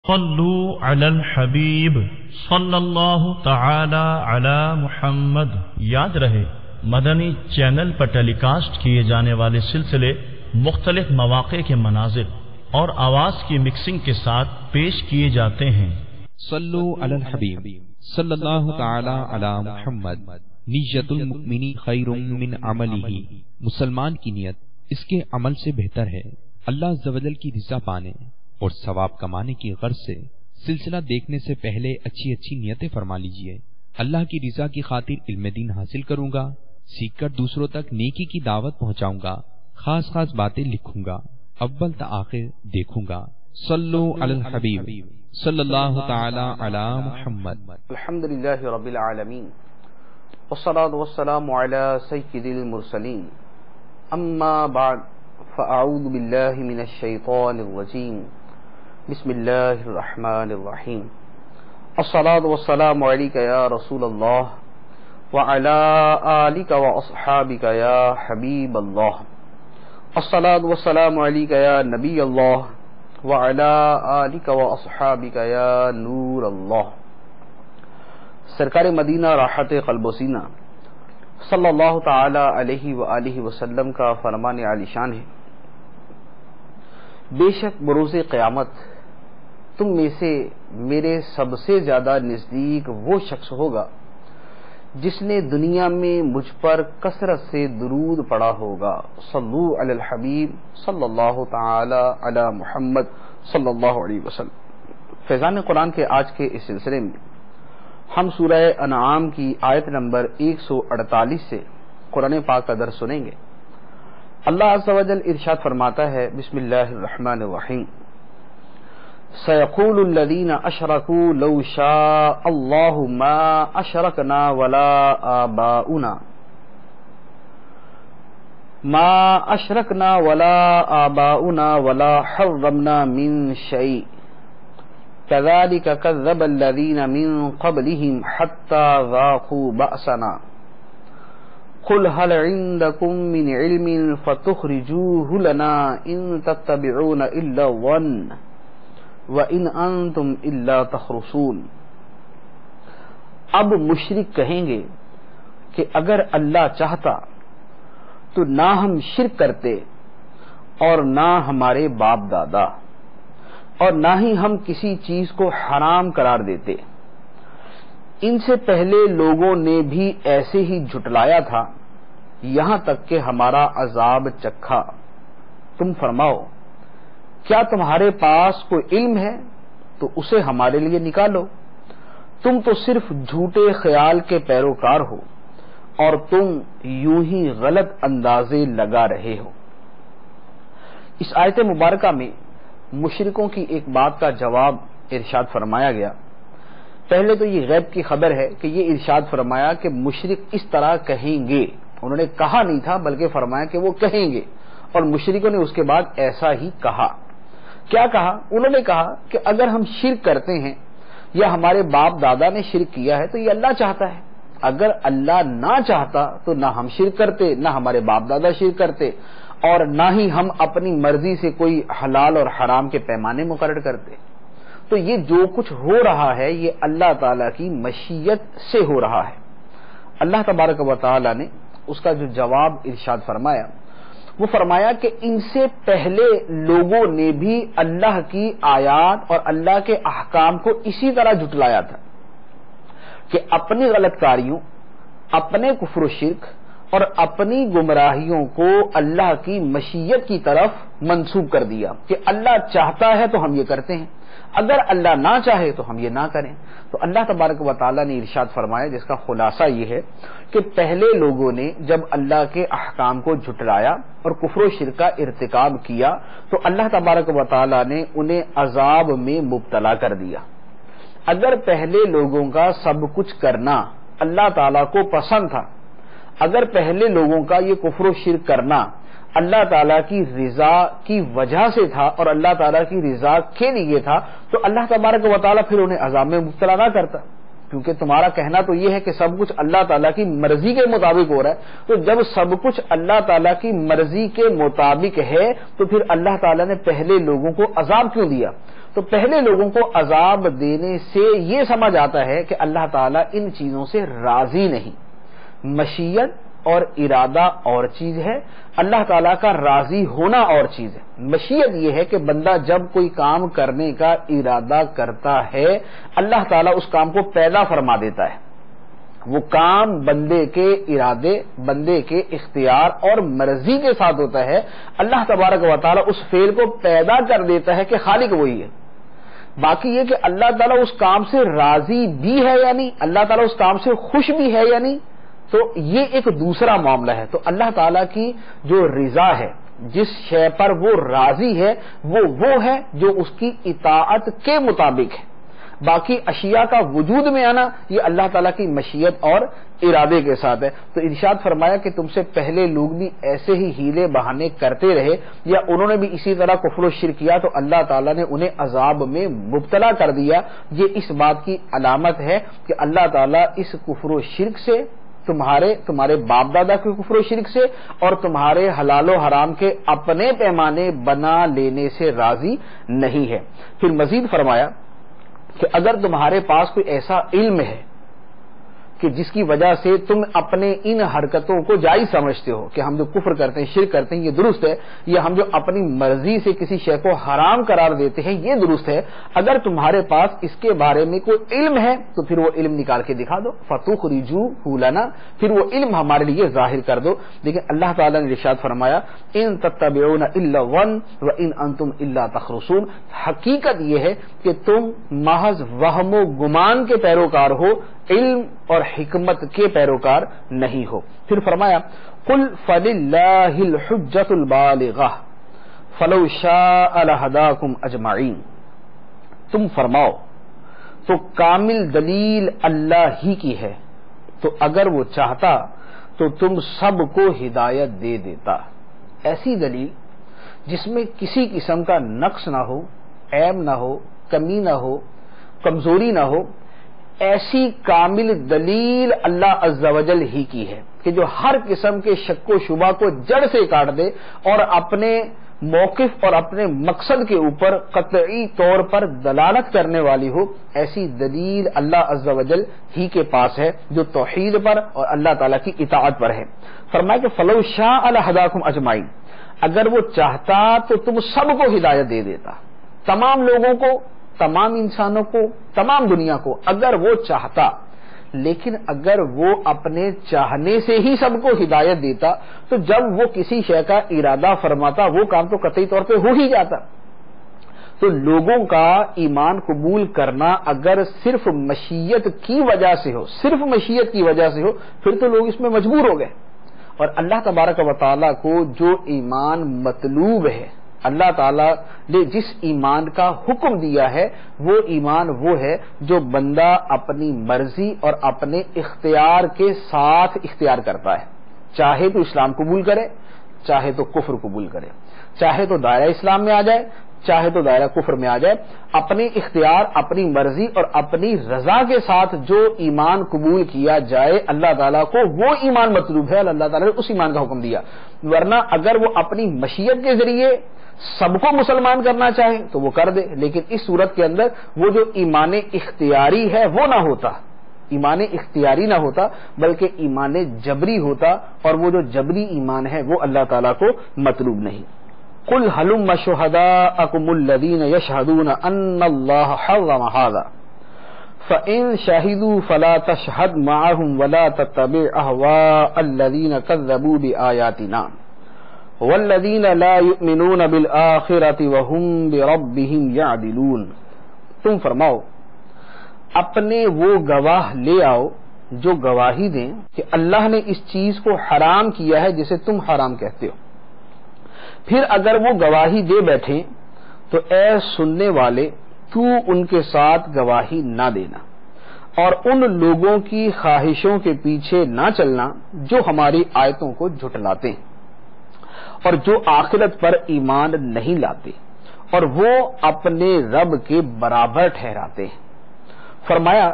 صلو علی الحبیب صلی اللہ تعالی علی محمد۔ یاد رہے مدنی چینل پر ٹیلی کاسٹ کیے جانے والے سلسلے مختلف مواقع کے مناظر اور آواز کی مکسنگ کے ساتھ پیش کیے جاتے ہیں۔ صلو علی الحبیب صلی اللہ تعالی علی محمد۔ نیت المؤمن خیر من عملہ، مسلمان کی نیت اس کے عمل سے بہتر ہے۔ اللہ عز و جل کی رضا پانے اور ثواب کمانے کی غرض سے سلسلہ دیکھنے سے پہلے اچھی اچھی نیتیں فرما لیجئے۔ اللہ کی رضا کی خاطر علم دین حاصل کروں گا، سیکھ کر دوسروں تک نیکی کی دعوت پہنچاؤں گا، خاص خاص باتیں لکھوں گا، اول تا آخر دیکھوں گا۔ صلو علی الحبیب صلی اللہ تعالی علی محمد۔ الحمدللہ رب العالمین والصلاة والسلام علی سید المرسلین، اما بعد فاعوذ باللہ من الشیطان الرجیم، بسم اللہ الرحمن الرحیم۔ الصلاة والسلام علیک یا رسول اللہ وعلی آلک واصحابک یا حبیب اللہ۔ الصلاة والسلام علیک یا نبی اللہ وعلی آلک واصحابک یا نور اللہ۔ سرکار مدینہ راحت قلب و سینہ صلی اللہ تعالی علیہ وآلہ وسلم کا فرمان عالی شان ہے، بے شک بروز قیامت تم میں سے میرے سب سے زیادہ نزدیک وہ شخص ہوگا جس نے دنیا میں مجھ پر کثرت سے درود پڑھا ہوگا۔ صلو علی الحبیب صلی اللہ تعالی علی محمد صلی اللہ علیہ وسلم۔ فیضان قرآن کے آج کے اس سلسلے میں ہم سورہ انعام کی آیت نمبر 148 سے قرآن پاک کا درس سنیں گے۔ اللہ عز و جل ارشاد فرماتا ہے، بسم اللہ الرحمن الرحیم، سَيَقُولُ الَّذِينَ أَشْرَكُوا لَوْ شَاءَ اللَّهُ مَا أَشْرَكْنَا وَلَا آبَاؤُنَا وَلَا حَرَّمْنَا مِنْ شَيْءٍ كَذَلِكَ كَذَّبَ الَّذِينَ مِنْ قَبْلِهِمْ حَتَّى ذَاقُوا بَأْسَنَا قُلْ هَلْ عِنْدَكُمْ مِنْ عِلْمٍ فَتُخْرِجُوهُ لَنَا إِن تَتَّبِعُونَ إِلَّا الظَّنَّ وَإِنْ أَنْتُمْ إِلَّا تَخْرُصُونَ۔ اب مشرک کہیں گے کہ اگر اللہ چاہتا تو نہ ہم شرک کرتے اور نہ ہمارے باپ دادا، اور نہ ہی ہم کسی چیز کو حرام قرار دیتے۔ ان سے پہلے لوگوں نے بھی ایسے ہی جھٹلایا تھا، یہاں تک کہ ہمارا عذاب چکھا۔ تم فرماؤ، کیا تمہارے پاس کوئی علم ہے تو اسے ہمارے لیے نکالو، تم تو صرف جھوٹے خیال کے پیروکار ہو اور تم یوں ہی غلط اندازے لگا رہے ہو۔ اس آیت مبارکہ میں مشرکوں کی ایک بات کا جواب ارشاد فرمایا گیا۔ پہلے تو یہ غیب کی خبر ہے کہ یہ ارشاد فرمایا کہ مشرک اس طرح کہیں گے، انہوں نے کہا نہیں تھا بلکہ فرمایا کہ وہ کہیں گے، اور مشرکوں نے اس کے بعد ایسا ہی کہا۔ کیا کہا؟ انہوں نے کہا کہ اگر ہم شرک کرتے ہیں یا ہمارے باپ دادا نے شرک کیا ہے تو یہ اللہ چاہتا ہے، اگر اللہ نہ چاہتا تو نہ ہم شرک کرتے، نہ ہمارے باپ دادا شرک کرتے، اور نہ ہی ہم اپنی مرضی سے کوئی حلال اور حرام کے پیمانے مقرر کرتے۔ تو یہ جو کچھ ہو رہا ہے یہ اللہ تعالیٰ کی مشیت سے ہو رہا ہے۔ اللہ تبارک و تعالیٰ نے اس کا جو جواب ارشاد فرمایا وہ فرمایا کہ ان سے پہلے لوگوں نے بھی اللہ کی آیات اور اللہ کے احکام کو اسی طرح جھٹلایا تھا کہ اپنی غلط کاریوں، اپنے کفر و شرک اور اپنی گمراہیوں کو اللہ کی مشیت کی طرف منسوب کر دیا کہ اللہ چاہتا ہے تو ہم یہ کرتے ہیں، اگر اللہ نہ چاہے تو ہم یہ نہ کریں۔ تو اللہ تبارک و تعالیٰ نے ارشاد فرمایا، جس کا خلاصہ یہ ہے کہ پہلے لوگوں نے جب اللہ کے احکام کو جھٹلایا اور کفر و شرک کا ارتکاب کیا تو اللہ تبارک و تعالیٰ نے انہیں عذاب میں مبتلا کر دیا۔ اگر پہلے لوگوں کا سب کچھ کرنا اللہ تعالیٰ کو پسند تھا، اگر پہلے لوگوں کا یہ کفر و شرک کرنا اللہ تعالیٰ کی رضا کی وجہ سے تھا اور اللہ تعالیٰ کی رضا کے لیے تھا تو اللہ تبارک و تعالیٰ پھر انہیں عذاب میں مبتلا نہ کرتا۔ کیونکہ تمہارا کہنا تو یہ ہے کہ سب کچھ اللہ تعالیٰ کی مرضی کے مطابق ہو رہا ہے، تو جب سب کچھ اللہ تعالیٰ کی مرضی کے مطابق ہے تو پھر اللہ تعالیٰ نے پہلے لوگوں کو عذاب کیوں دیا؟ تو پہلے لوگوں کو عذاب دینے سے یہ سمجھ آتا ہے کہ اللہ تعالیٰ ان چیزوں سے راضی نہیں۔ مشیت اور ارادہ اور چیز ہے، اللہ تعالیٰ کا راضی ہونا اور چیز ہے۔ مشیت یہ ہے کہ بندہ جب کوئی کام کرنے کا ارادہ کرتا ہے اللہ تعالیٰ اس کام کو پیدا فرما دیتا ہے، وہ کام بندے کے ارادے، بندے کے اختیار اور مرضی کے ساتھ ہوتا ہے، اللہ تبارک و تعالیٰ اس فعل کو پیدا کر دیتا ہے کہ خالق وہی ہے۔ باقی یہ کہ اللہ تعالیٰ اس کام سے راضی بھی ہے یا نہیں، اللہ تعالیٰ اس کام سے خوش بھی ہے یا نہیں، تو یہ ایک دوسرا معاملہ ہے۔ تو اللہ تعالیٰ کی جو رضا ہے، جس شے پر وہ راضی ہے وہ ہے جو اس کی اطاعت کے مطابق ہے۔ باقی اشیاء کا وجود میں آنا یہ اللہ تعالیٰ کی مشیت اور ارادے کے ساتھ ہے۔ تو ارشاد فرمایا کہ تم سے پہلے لوگ بھی ایسے ہی ہیلے بہانے کرتے رہے یا انہوں نے بھی اسی طرح کفر و شرک کیا تو اللہ تعالیٰ نے انہیں عذاب میں مبتلا کر دیا۔ یہ اس بات کی علامت ہے کہ اللہ تعالیٰ اس کفر و شرک سے، تمہارے باپ دادا کے کفر و شرک سے اور تمہارے حلال و حرام کے اپنے پیمانے بنا لینے سے راضی نہیں ہے۔ پھر مزید فرمایا کہ اگر تمہارے پاس کوئی ایسا علم ہے کہ جس کی وجہ سے تم اپنے ان حرکتوں کو جائز سمجھتے ہو کہ ہم جو کفر کرتے ہیں، شرک کرتے ہیں یہ درست ہے، یا ہم جو اپنی مرضی سے کسی شے کو حرام قرار دیتے ہیں یہ درست ہے، اگر تمہارے پاس اس کے بارے میں کوئی علم ہے تو پھر وہ علم نکال کے دکھا دو، فَتُخْرِجُوهُ لَنَا، پھر وہ علم ہمارے لیے ظاہر کر دو۔ لیکن اللہ تعالیٰ نے ارشاد فرمایا ان تتبعون الا الظن وان انتم الا تخرصون، حقیقت یہ ہے کہ تم محض وہم و گمان کے پیروکار ہو، علم اور حکمت کے پیروکار نہیں ہو۔ پھر فرمایا قل فللہ الحجۃ البالغہ فلو شاء لہداکم اجمعین، تم فرماؤ تو کامل دلیل اللہ ہی کی ہے، تو اگر وہ چاہتا تو تم سب کو ہدایت دے دیتا۔ ایسی دلیل جس میں کسی قسم کا نقص نہ ہو، عیب نہ ہو، کمی نہ ہو، کمزوری نہ ہو، ایسی کامل دلیل اللہ عز و جل ہی کی ہے کہ جو ہر قسم کے شک و شبہ کو جڑ سے کاٹ دے اور اپنے موقف اور اپنے مقصد کے اوپر قطعی طور پر دلالت کرنے والی ہو۔ ایسی دلیل اللہ عز و جل ہی کے پاس ہے جو توحید پر اور اللہ تعالیٰ کی اطاعت پر ہے۔ فرمایا کہ فلو شاء لہداکم اجمعین، اگر وہ چاہتا تو تم سب کو ہدایت دے دیتا، تمام لوگوں کو، تمام انسانوں کو، تمام دنیا کو، اگر وہ چاہتا۔ لیکن اگر وہ اپنے چاہنے سے ہی سب کو ہدایت دیتا تو جب وہ کسی شے کا ارادہ فرماتا وہ کام تو قطعی طور پہ ہو ہی جاتا۔ تو لوگوں کا ایمان قبول کرنا اگر صرف مشیت کی وجہ سے ہو، صرف مشیت کی وجہ سے ہو، پھر تو لوگ اس میں مجبور ہو گئے۔ اور اللہ تبارک و تعالیٰ کو جو ایمان مطلوب ہے، اللہ تعالیٰ نے جس ایمان کا حکم دیا ہے وہ ایمان وہ ہے جو بندہ اپنی مرضی اور اپنے اختیار کے ساتھ اختیار کرتا ہے، چاہے تو اسلام قبول کرے، چاہے تو کفر قبول کرے، چاہے تو دائرہ اسلام میں آ جائے، چاہے تو دائرہ کفر میں آ جائے، اپنی اختیار، اپنی مرضی اور اپنی رضا کے ساتھ جو ایمان قبول کیا جائے اللہ تعالیٰ کو وہ ایمان مطلوب ہے، اللہ تعالیٰ نے اس ایمان کا حکم دیا۔ ورنہ اگر وہ اپنی مشیت کے ذریعے سب کو مسلمان کرنا چاہے تو وہ کر دے، لیکن اس صورت کے اندر وہ جو ایمان اختیاری ہے وہ نہ ہوتا، ایمان اختیاری نہ ہوتا بلکہ ایمان جبری ہوتا، اور وہ جو جبری ایمان ہے وہ اللہ تعالیٰ کو مطلوب نہیں۔ قل هلم شهداءكم الذين يشهدون ان الله حرم هذا فإن شهدوا فلا تشهد معهم ولا تتبع أهواء الذين كذبوا بآياتنا والذین لا یؤمنون بالآخرة وهم بربهم یعدلون، تم فرماؤ اپنے وہ گواہ لے آؤ جو گواہی دیں کہ اللہ نے اس چیز کو حرام کیا ہے جسے تم حرام کہتے ہو، پھر اگر وہ گواہی دے بیٹھیں تو اے سننے والے تو ان کے ساتھ گواہی نہ دینا اور ان لوگوں کی خواہشوں کے پیچھے نہ چلنا جو ہماری آیتوں کو جھٹلاتے ہیں اور جو آخرت پر ایمان نہیں لاتے اور وہ اپنے رب کے برابر ٹھہراتے ہیں۔ فرمایا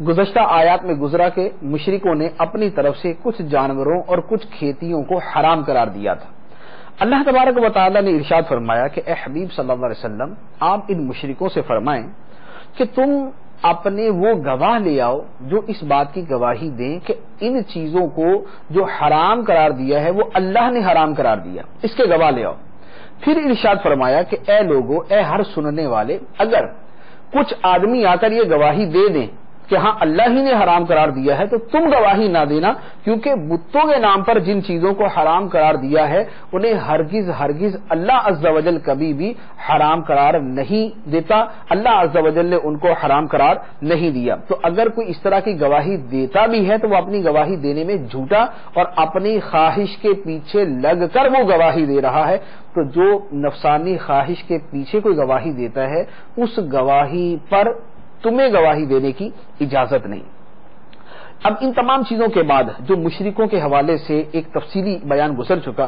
گزشتہ آیات میں گزرا کہ مشرکوں نے اپنی طرف سے کچھ جانوروں اور کچھ کھیتیوں کو حرام قرار دیا تھا۔ اللہ تبارک و تعالی نے ارشاد فرمایا کہ اے حبیب صلی اللہ علیہ وسلم آپ ان مشرکوں سے فرمائیں کہ تم اپنے وہ گواہ لے آؤ جو اس بات کی گواہی دیں کہ ان چیزوں کو جو حرام قرار دیا ہے وہ اللہ نے حرام قرار دیا، اس کے گواہ لے آؤ۔ پھر ارشاد فرمایا کہ اے لوگو، اے ہر سننے والے، اگر کچھ آدمی آ کر یہ گواہی دے دیں کہ ہاں اللہ ہی نے حرام قرار دیا ہے تو تم گواہی نہ دینا، کیونکہ بتوں کے نام پر جن چیزوں کو حرام قرار دیا ہے انہیں ہرگز اللہ عز و جل کبھی بھی حرام قرار نہیں دیتا، اللہ عز و جل نے ان کو حرام قرار نہیں دیا۔ تو اگر کوئی اس طرح کی گواہی دیتا بھی ہے تو وہ اپنی گواہی دینے میں جھوٹا اور اپنی خواہش کے پیچھے لگ کر وہ گواہی دے رہا ہے۔ تو جو نفسانی خواہش کے پیچھے کوئی گواہی دیتا ہے اس گواہی پر تمہیں گواہی دینے کی اجازت نہیں۔ اب ان تمام چیزوں کے بعد جو مشرکوں کے حوالے سے ایک تفصیلی بیان گزر چکا،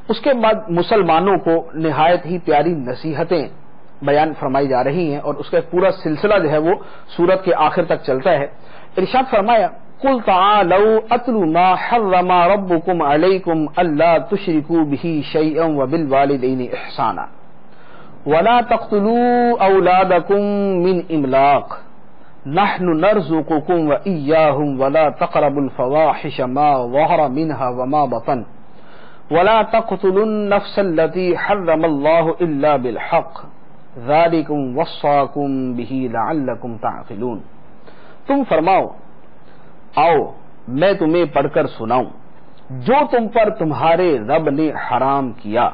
اس کے بعد مسلمانوں کو نہایت ہی پیاری نصیحتیں بیان فرمائی جا رہی ہیں اور اس کا پورا سلسلہ جو ہے وہ سورت کے آخر تک چلتا ہے۔ ارشاد فرمایا قُلْ تَعَالَوْا أَتْلُ مَا حَرَّمَ رَبُّكُمْ عَلَيْكُمْ أَلَّا تُشْرِكُوا بِهِ شَيْئًا وَبِالْوَالِدَيْنِ إِحْسَانًا وَلَا تَقْتُلُوا أَوْلَادَكُمْ مِنْ إِمْلَاقٍ نَحْنُ نَرْزُقُكُمْ وَإِيَّاهُمْ وَلَا تَقْرَبُوا الْفَوَاحِشَ مَا ظَهَرَ مِنْهَا وَمَا بَطَنَ وَلَا تَقْتُلُوا النَّفْسَ الَّتِي حَرَّمَ اللَّهُ إِلَّا بِالْحَقِّ ذَلِكُمْ وَصَّاكُمْ بِهِ لَعَلَّكُمْ تَعْقِلُونَ۔ تم فرماؤ، آؤ میں تمہیں پڑھ کر سناؤں جو تم پر تمہارے رب نے حرام کیا،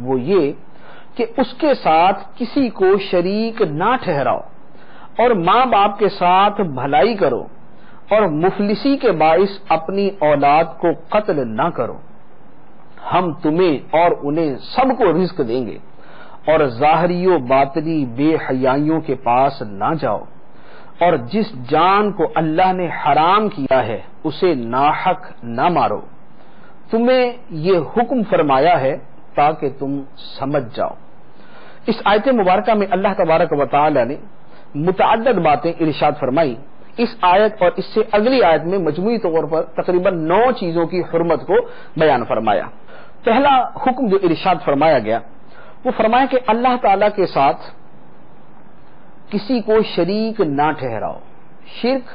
وہ یہ کہ اس کے ساتھ کسی کو شریک نہ ٹھہراؤ اور ماں باپ کے ساتھ بھلائی کرو اور مفلسی کے باعث اپنی اولاد کو قتل نہ کرو۔ ہم تمہیں اور انہیں سب کو رزق دیں گے اور ظاہری و باطنی بے حیائیوں کے پاس نہ جاؤ، اور جس جان کو اللہ نے حرام کیا ہے اسے ناحق نہ مارو۔ تمہیں یہ حکم فرمایا ہے تاکہ تم سمجھ جاؤ۔ اس آیت مبارکہ میں اللہ تبارک و تعالی نے متعدد باتیں ارشاد فرمائی۔ اس آیت اور اس سے اگلی آیت میں مجموعی طور پر تقریباً 9 چیزوں کی حرمت کو بیان فرمایا۔ پہلا حکم جو ارشاد فرمایا گیا وہ فرمایا کہ اللہ تعالی کے ساتھ کسی کو شریک نہ ٹھہراؤ۔ شرک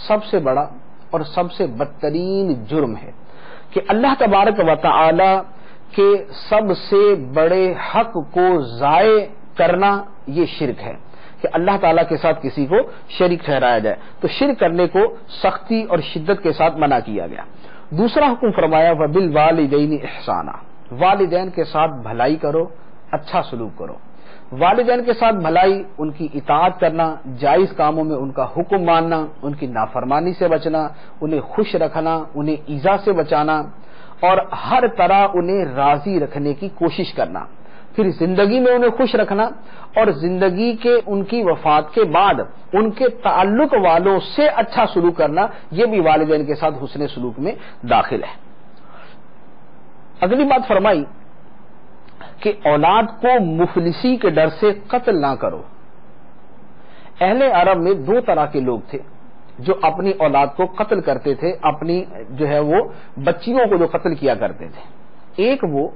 سب سے بڑا اور سب سے بدترین جرم ہے کہ اللہ تبارک و تعالی کے سب سے بڑے حق کو ضائع کرنا یہ شرک ہے کہ اللہ تعالیٰ کے ساتھ کسی کو شریک ٹھہرایا جائے۔ تو شرک کرنے کو سختی اور شدت کے ساتھ منع کیا گیا۔ دوسرا حکم فرمایا وَبِالْوَالِدَيْنِ إِحْسَانًا، والدین کے ساتھ بھلائی کرو، اچھا سلوک کرو۔ والدین کے ساتھ بھلائی، ان کی اطاعت کرنا، جائز کاموں میں ان کا حکم ماننا، ان کی نافرمانی سے بچنا، انہیں خوش رکھنا، انہیں ایذا سے بچانا اور ہر طرح انہیں راضی رکھنے کی کوشش کرنا۔ پھر زندگی میں انہیں خوش رکھنا اور زندگی کے ان کی وفات کے بعد ان کے تعلق والوں سے اچھا سلوک کرنا، یہ بھی والدین کے ساتھ حسن سلوک میں داخل ہے۔ اگلی بات فرمائی کہ اولاد کو مفلسی کے ڈر سے قتل نہ کرو۔ اہل عرب میں 2 طرح کے لوگ تھے جو اپنی اولاد کو قتل کرتے تھے، اپنی جو ہے وہ بچیوں کو جو قتل کیا کرتے تھے۔ ایک وہ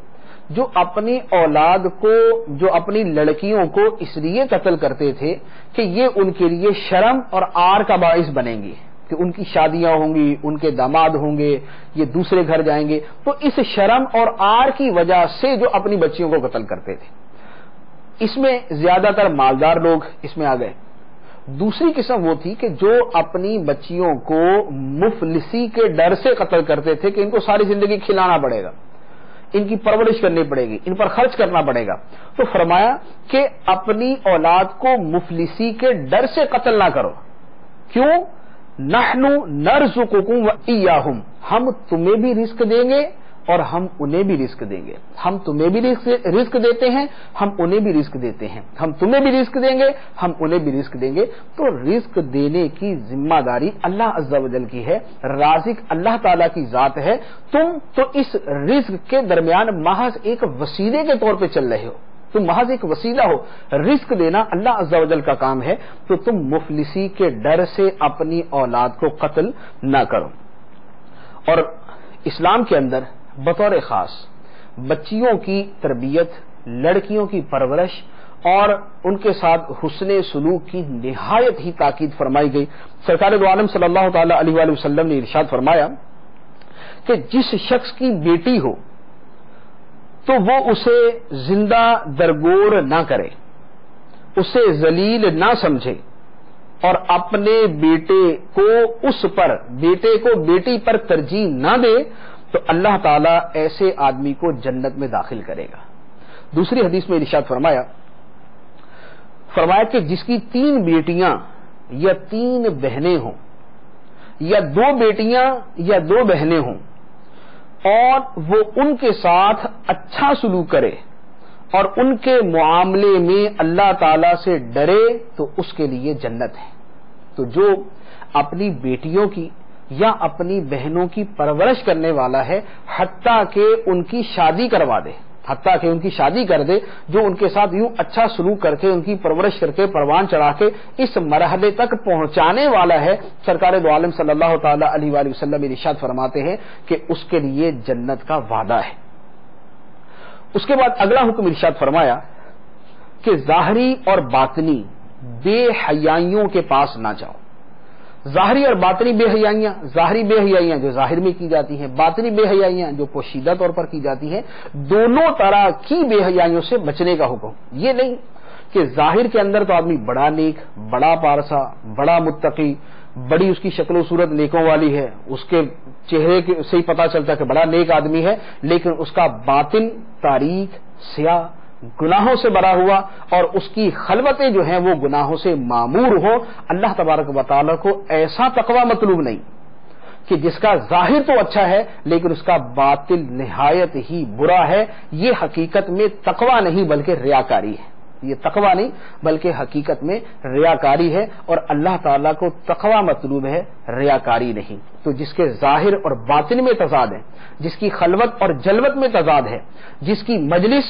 جو اپنی اولاد کو، جو اپنی لڑکیوں کو اس لیے قتل کرتے تھے کہ یہ ان کے لیے شرم اور عار کا باعث بنیں گی، کہ ان کی شادیاں ہوں گی، ان کے داماد ہوں گے، یہ دوسرے گھر جائیں گے، تو اس شرم اور عار کی وجہ سے جو اپنی بچیوں کو قتل کرتے تھے۔ اس میں زیادہ تر مالدار لوگ اس میں آ گئے۔ دوسری قسم وہ تھی کہ جو اپنی بچیوں کو مفلسی کے ڈر سے قتل کرتے تھے کہ ان کو ساری زندگی کھلانا پڑے گا، ان کی پرورش کرنی پڑے گی، ان پر خرچ کرنا پڑے گا، تو فرمایا کہ اپنی اولاد کو مفلسی کے ڈر سے قتل نہ کرو۔ کیوں؟ نحن نرزقکم وإیاہم، ہم تمہیں بھی رزق دیں گے اور ہم انہیں بھی رزق دیں گے۔ ہم تمہیں بھی رزق دیتے ہیں، ہم انہیں بھی رزق دیتے ہیں، ہم تمہیں بھی رزق دیں گے، ہم انہیں بھی رزق دیں گے۔ تو رزق دینے کی ذمہ داری اللہ عز و جل کی ہے، رازق اللہ تعالیٰ کی ذات ہے۔ تم تو اس رزق کے درمیان محض ایک وسیلے کے طور پہ چل رہے ہو، تم محض ایک وسیلہ ہو، رزق دینا اللہ عز و جل کا کام ہے، تو تم مفلسی کے ڈر سے اپنی اولاد کو قتل نہ کرو۔ اور اسلام کے اندر بطور خاص بچیوں کی تربیت، لڑکیوں کی پرورش اور ان کے ساتھ حسن سلوک کی نہایت ہی تاکید فرمائی گئی۔ سرکار دو عالم صلی اللہ تعالی علیہ وآلہ وسلم نے ارشاد فرمایا کہ جس شخص کی بیٹی ہو تو وہ اسے زندہ درگور نہ کرے، اسے ذلیل نہ سمجھے اور اپنے بیٹے کو بیٹی پر ترجیح نہ دے، تو اللہ تعالیٰ ایسے آدمی کو جنت میں داخل کرے گا۔ دوسری حدیث میں ارشاد فرمایا کہ جس کی 3 بیٹیاں یا 3 بہنیں ہوں، یا 2 بیٹیاں یا 2 بہنیں ہوں، اور وہ ان کے ساتھ اچھا سلوک کرے اور ان کے معاملے میں اللہ تعالی سے ڈرے، تو اس کے لیے جنت ہے۔ تو جو اپنی بیٹیوں کی یا اپنی بہنوں کی پرورش کرنے والا ہے، حتیٰ کہ ان کی شادی کروا دے، حتیٰ کہ ان کی شادی کر دے، جو ان کے ساتھ یوں اچھا سلوک کر کے، ان کی پرورش کر کے، پروان چڑھا کے اس مرحلے تک پہنچانے والا ہے، سرکار دو عالم صلی اللہ تعالی علیہ وآلہ وسلم ارشاد فرماتے ہیں کہ اس کے لیے جنت کا وعدہ ہے۔ اس کے بعد اگلا حکم ارشاد فرمایا کہ ظاہری اور باطنی بے حیائیوں کے پاس نہ جاؤ۔ ظاہری اور باطنی بے حیائیاں، ظاہری بے حیائیاں جو ظاہر میں کی جاتی ہیں، باطنی بے حیائیاں جو پوشیدہ طور پر کی جاتی ہیں، دونوں طرح کی بے حیائیوں سے بچنے کا حکم۔ یہ نہیں کہ ظاہر کے اندر تو آدمی بڑا نیک، بڑا پارسا، بڑا متقی، بڑی اس کی شکل و صورت نیکوں والی ہے، اس کے چہرے سے ہی پتا چلتا ہے کہ بڑا نیک آدمی ہے، لیکن اس کا باطن تاریک، سیاہ، گناہوں سے بھرا ہوا، اور اس کی خلوتیں جو ہیں وہ گناہوں سے معمور ہوں۔ اللہ تبارک و تعالیٰ کو ایسا تقوی مطلوب نہیں کہ جس کا ظاہر تو اچھا ہے لیکن اس کا باطن نہایت ہی برا ہے۔ یہ حقیقت میں تقوی نہیں بلکہ ریاکاری ہے، یہ تقوی نہیں بلکہ حقیقت میں ریاکاری ہے، اور اللہ تعالیٰ کو تقوی مطلوب ہے، ریاکاری نہیں۔ تو جس کے ظاہر اور باطن میں تضاد ہے، جس کی خلوت اور جلوت میں تضاد ہے، جس کی مجلس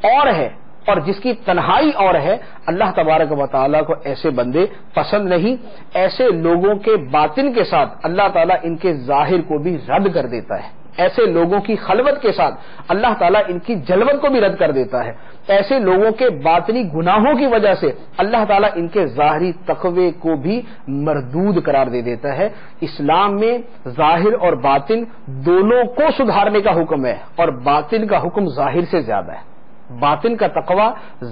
اور ہے اور جس کی تنہائی اور ہے، اللہ تبارک و تعالیٰ کو ایسے بندے پسند نہیں۔ ایسے لوگوں کے باطن کے ساتھ اللہ تعالیٰ ان کے ظاہر کو بھی رد کر دیتا ہے، ایسے لوگوں کی خلوت کے ساتھ اللہ تعالیٰ ان کی جلوت کو بھی رد کر دیتا ہے، ایسے لوگوں کے باطنی گناہوں کی وجہ سے اللہ تعالیٰ ان کے ظاہری تقوی کو بھی مردود قرار دے دیتا ہے۔ اسلام میں ظاہر اور باطن دونوں کو سدھارنے کا حکم ہے، اور باطن کا حکم ظاہر سے زیادہ ہے۔ باطن کا تقوی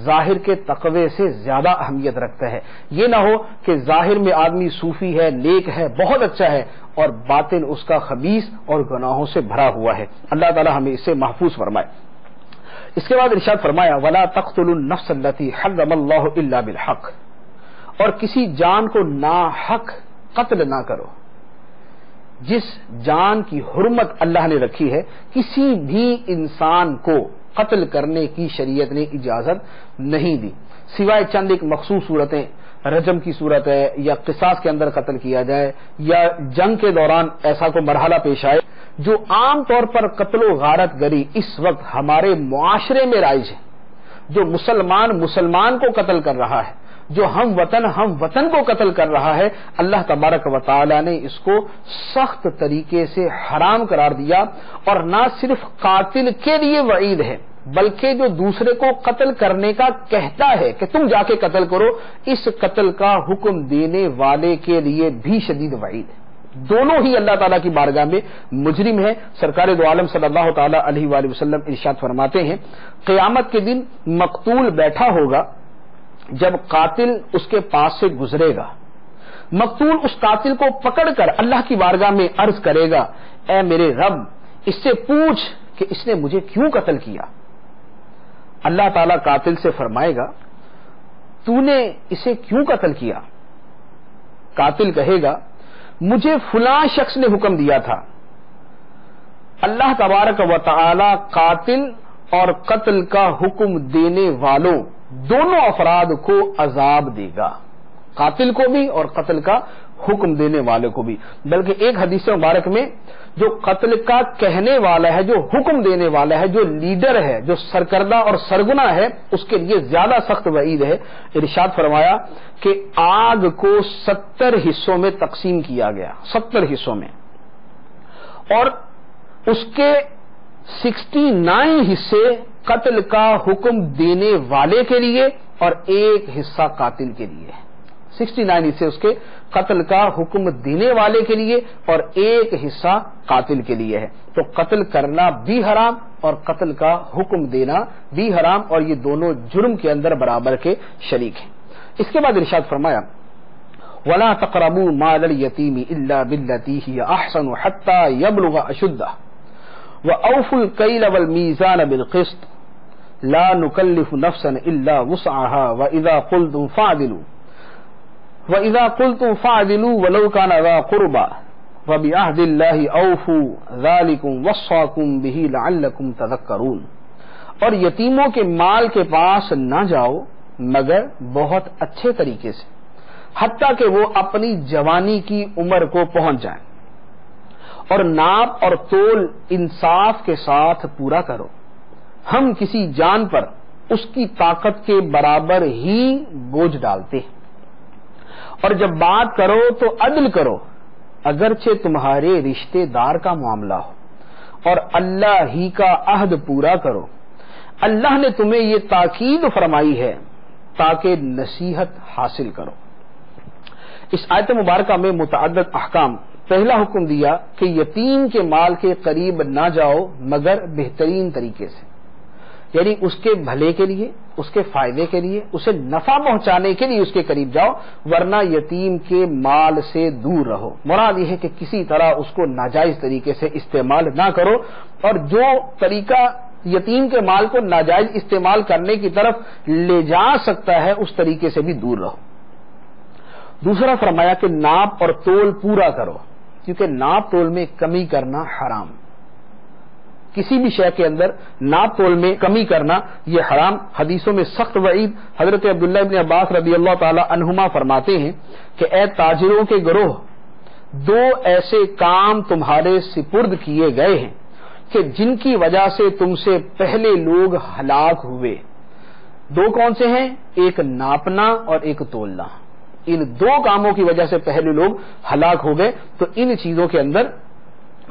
ظاہر کے تقوی سے زیادہ اہمیت رکھتا ہے۔ یہ نہ ہو کہ ظاہر میں آدمی صوفی ہے، نیک ہے، بہت اچھا ہے، اور باطن اس کا خبیث اور گناہوں سے بھرا ہوا ہے۔ اللہ تعالی ہمیں اس سے محفوظ فرمائے۔ اس کے بعد ارشاد فرمایا وَلَا تَقْتُلُوا النَّفْسَ الَّتِي حَرَّمَ اللَّهُ إِلَّا بِالْحَقِّ، اور کسی جان کو ناحق قتل نہ کرو۔ جس جان کی حرمت اللہ نے رکھی ہے، کسی بھی انسان کو قتل کرنے کی شریعت نے اجازت نہیں دی، سوائے چند ایک مخصوص صورتیں، رجم کی صورت ہے، یا قصاص کے اندر قتل کیا جائے، یا جنگ کے دوران ایسا کوئی مرحلہ پیش آئے۔ جو عام طور پر قتل و غارت گری اس وقت ہمارے معاشرے میں رائج ہے، جو مسلمان کو قتل کر رہا ہے، جو ہم وطن کو قتل کر رہا ہے، اللہ تبارک و تعالی نے اس کو سخت طریقے سے حرام قرار دیا، اور نہ صرف قاتل کے لیے وعید ہے بلکہ جو دوسرے کو قتل کرنے کا کہتا ہے کہ تم جا کے قتل کرو، اس قتل کا حکم دینے والے کے لیے بھی شدید وعید ہے۔ دونوں ہی اللہ تعالیٰ کی بارگاہ میں مجرم ہے۔ سرکار دو عالم صلی اللہ تعالی علیہ وآلہ وسلم ارشاد فرماتے ہیں قیامت کے دن مقتول بیٹھا ہوگا، جب قاتل اس کے پاس سے گزرے گا، مقتول اس قاتل کو پکڑ کر اللہ کی بارگاہ میں عرض کرے گا، اے میرے رب، اس سے پوچھ کہ اس نے مجھے کیوں قتل کیا۔ اللہ تعالیٰ قاتل سے فرمائے گا، تو نے اسے کیوں قتل کیا؟ قاتل کہے گا، مجھے فلاں شخص نے حکم دیا تھا۔ اللہ تبارک و تعالی قاتل اور قتل کا حکم دینے والوں دونوں افراد کو عذاب دے گا۔ قاتل کو بھی اور قتل کا حکم دینے والے کو بھی. بلکہ ایک حدیث مبارک میں جو قتل کا کہنے والا ہے، جو حکم دینے والا ہے، جو لیڈر ہے، جو سرکردہ اور سرگنا ہے، اس کے لیے زیادہ سخت وعید ہے. ارشاد فرمایا کہ آگ کو 70 حصوں میں تقسیم کیا گیا، 70 حصوں میں، اور اس کے 69 حصے قتل کا حکم دینے والے کے لیے اور ایک حصہ قاتل کے لیے. 69 حصے اس کے قتل کا حکم دینے والے کے لیے اور ایک حصہ قاتل کے لیے ہے. تو قتل کرنا بھی حرام اور قتل کا حکم دینا بھی حرام، اور یہ دونوں جرم کے اندر برابر کے شریک ہیں. اس کے بعد ارشاد فرمایا وَلَا تَقْرَبُوا مَالَ الْيَتِيمِ إِلَّا بِالَّتِي هِيَ أَحْسَنُ حَتَّى يَبْلُغَ أَشُدَّهُ وَأَوْفُوا الْكَيْلَ وَالْمِيزَانَ بِالْقِسْطِ لَا نُكَلِّفُ نَفْسًا إِلَّا وُسْعَهَا وَإِذَا قُلْتُمْ فَاعْدِلُوا وَلَوْ كَانَ ذَا قُرْبَى وَبِعَهْدِ اللَّهِ أَوْفُوا ذَلِكُمْ وَصَّاكُمْ بِهِ لَعَلَّكُمْ تَذَكَّرُونَ. اور یتیموں کے مال کے پاس نہ جاؤ مگر بہت اچھے طریقے سے، حتیٰ کہ وہ اپنی جوانی کی عمر کو پہنچ جائیں، اور ناپ اور تول انصاف کے ساتھ پورا کرو. ہم کسی جان پر اس کی طاقت کے برابر ہی بوجھ ڈالتے ہیں، اور جب بات کرو تو عدل کرو، اگرچہ تمہارے رشتے دار کا معاملہ ہو، اور اللہ ہی کا عہد پورا کرو. اللہ نے تمہیں یہ تاکید فرمائی ہے تاکہ نصیحت حاصل کرو. اس آیت مبارکہ میں متعدد احکام. پہلا حکم دیا کہ یتیم کے مال کے قریب نہ جاؤ مگر بہترین طریقے سے، یعنی اس کے بھلے کے لیے، اس کے فائدے کے لیے، اسے نفع پہنچانے کے لیے اس کے قریب جاؤ، ورنہ یتیم کے مال سے دور رہو. مراد یہ ہے کہ کسی طرح اس کو ناجائز طریقے سے استعمال نہ کرو، اور جو طریقہ یتیم کے مال کو ناجائز استعمال کرنے کی طرف لے جا سکتا ہے اس طریقے سے بھی دور رہو. دوسرا فرمایا کہ ناپ اور تول پورا کرو، کیونکہ ناپ تول میں کمی کرنا حرام. کسی بھی شے کے اندر ناپ تول میں کمی کرنا یہ حرام. حدیثوں میں سخت وعید. حضرت عبداللہ ابن عباس رضی اللہ تعالی عنہما فرماتے ہیں کہ اے تاجروں کے گروہ، دو ایسے کام تمہارے سپرد کیے گئے ہیں کہ جن کی وجہ سے تم سے پہلے لوگ ہلاک ہوئے. دو کون سے ہیں؟ ایک ناپنا اور ایک تولنا. ان دو کاموں کی وجہ سے پہلے لوگ ہلاک ہو گئے. تو ان چیزوں کے اندر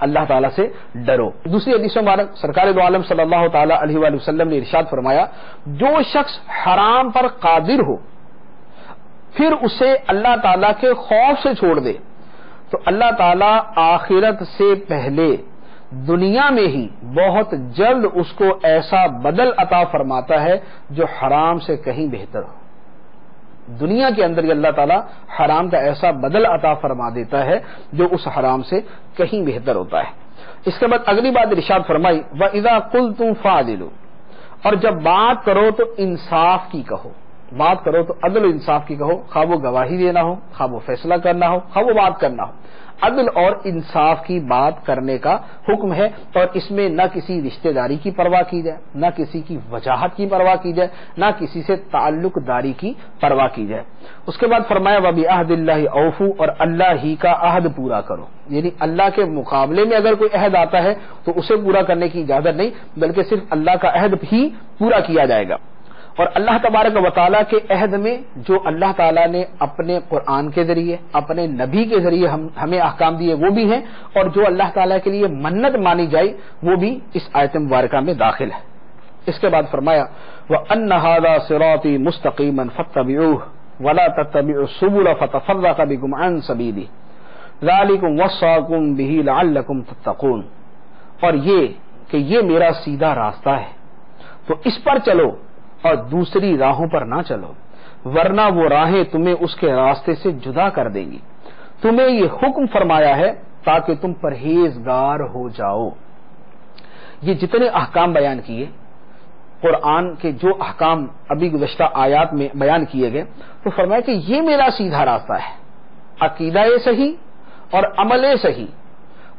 اللہ تعالیٰ سے ڈرو. دوسری حدیث مبارک سرکار دو عالم صلی اللہ تعالی علیہ وآلہ وسلم نے ارشاد فرمایا جو شخص حرام پر قادر ہو پھر اسے اللہ تعالیٰ کے خوف سے چھوڑ دے تو اللہ تعالیٰ آخرت سے پہلے دنیا میں ہی بہت جلد اس کو ایسا بدل عطا فرماتا ہے جو حرام سے کہیں بہتر ہو. دنیا کے اندر اللہ تعالیٰ حرام کا ایسا بدل عطا فرما دیتا ہے جو اس حرام سے کہیں بہتر ہوتا ہے. اس کے بعد اگلی بات ارشاد فرمائی وَإِذَا قُلْتُمْ فَاعْدِلُوا، اور جب بات کرو تو انصاف کی کہو. بات کرو تو عدل و انصاف کی کہو، خواہ وہ گواہی دینا ہو، خواہ وہ فیصلہ کرنا ہو، خواہ وہ بات کرنا ہو. عدل اور انصاف کی بات کرنے کا حکم ہے، اور اس میں نہ کسی رشتہ داری کی پرواہ کی جائے، نہ کسی کی وجاہت کی پرواہ کی جائے، نہ کسی سے تعلق داری کی پرواہ کی جائے. اس کے بعد فرمایا وَبِعَهْدِ اللَّهِ أَوْفُوا، اور اللہ ہی کا عہد پورا کرو. یعنی اللہ کے مقابلے میں اگر کوئی عہد آتا ہے تو اسے پورا کرنے کی اجازت نہیں، بلکہ صرف اللہ کا عہد ہی پورا کیا جائے گا. اور اللہ تبارک و تعالیٰ کے عہد میں جو اللہ تعالیٰ نے اپنے قرآن کے ذریعے، اپنے نبی کے ذریعے ہمیں احکام دیے وہ بھی ہیں، اور جو اللہ تعالیٰ کے لیے منت مانی جائے وہ بھی اس آیت مبارکہ میں داخل ہے. اس کے بعد فرمایا وَأَنَّ هَذَا صِرَاطِي مُسْتَقِيمًا فَاتَّبِعُوهُ وَلَا تَتَّبِعُوا السُّبُلَ فَتَفَرَّقَ بِكُمْ عَنْ سَبِيلِهِ ذَلِكُمْ وَصَّاكُمْ بِهِ لَعَلَّكُمْ تَتَّقُونَ. اور یہ کہ یہ میرا سیدھا راستہ ہے تو اس پر چلو اور دوسری راہوں پر نہ چلو، ورنہ وہ راہیں تمہیں اس کے راستے سے جدا کر دیں گی. تمہیں یہ حکم فرمایا ہے تاکہ تم پرہیزگار ہو جاؤ. یہ جتنے احکام بیان کیے، قرآن کے جو احکام ابھی گزشتہ آیات میں بیان کیے گئے، تو فرمایا کہ یہ میرا سیدھا راستہ ہے. عقیدہ صحیح اور عمل صحیح،